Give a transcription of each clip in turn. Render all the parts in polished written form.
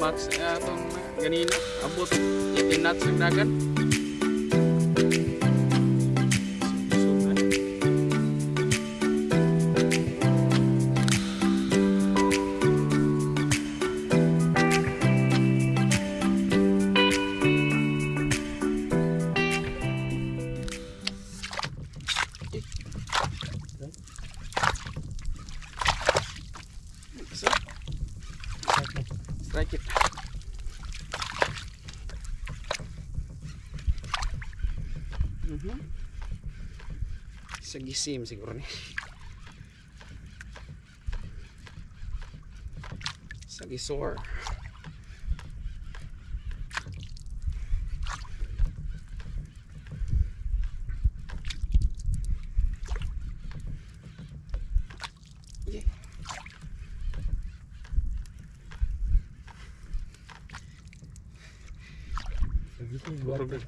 max atong ganina abot 18 knots ng dagan. Strike it. Sagisim siguro ni. Sagisor.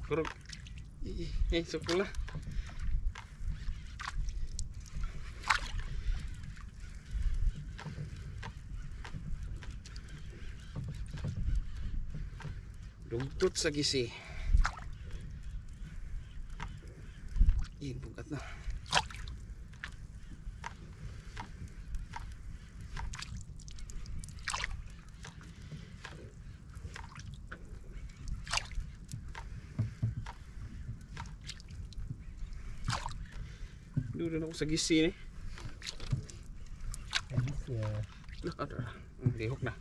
Kurog. Sepula. Dogtooth sa gisi. Iyan, bukat na. Doon ako sa gisi ni. Lihok na.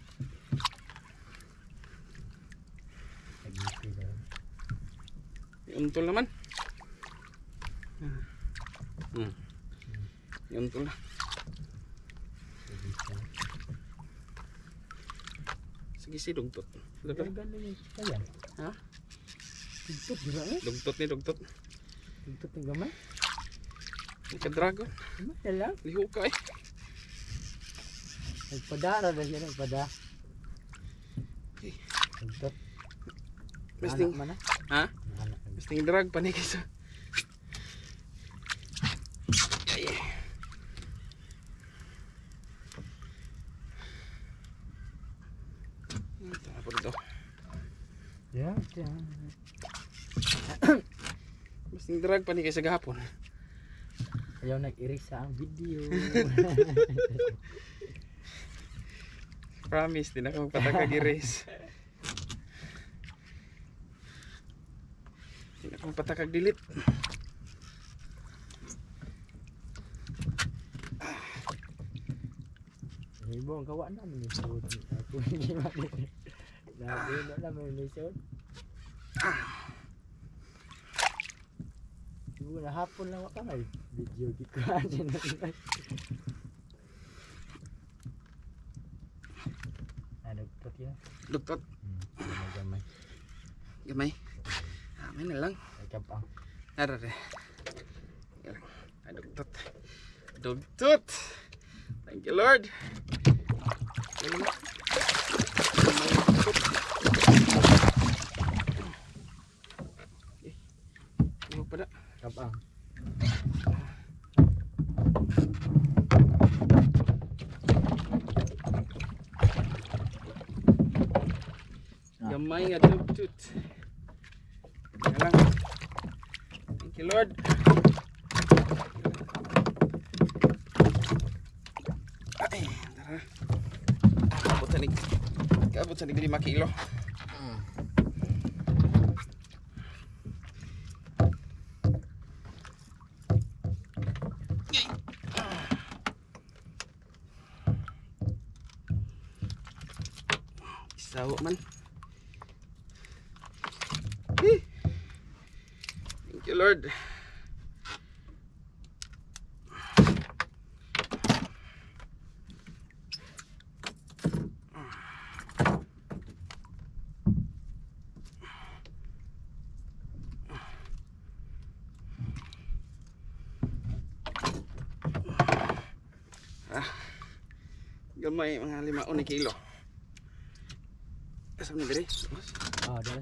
Untol naman. Untol na. Sa gisi dogtooth. Ha? Dogtooth ni. Dogtooth ni gamay. Ika-dragon. Lihok ka eh. Nagpadara na siya, nagpada. Dogtooth. Masting, ha? Masting drag pa ni kaysa. Ito na po dito. Masting drag pa ni kaysa gahapon. Ayaw nag-erase ang video. Promise, di na ka magpatakag-erase. Di na ka magpatakag-delete. Ibo ang gawa namin yung sod. Ako hindi namin. Nabino namin yung sod. Ibo na hapon lang ako may video di ko atin. Dogtooth yun. Dogtooth? Gamay. Gamay? Gamay na lang. Kapang. Narare. Dogtooth. Dogtooth! Thank you, Lord. Ano pa na? Kapang. Gamay nga dogtooth. Yan lang. Thank you, Lord. Ay, tara. Kaabot sa nig 5 kilo. Isaw man. Thank you, Lord. Gamay mga 5 kilo. Kasama ni dire. Oh, dala.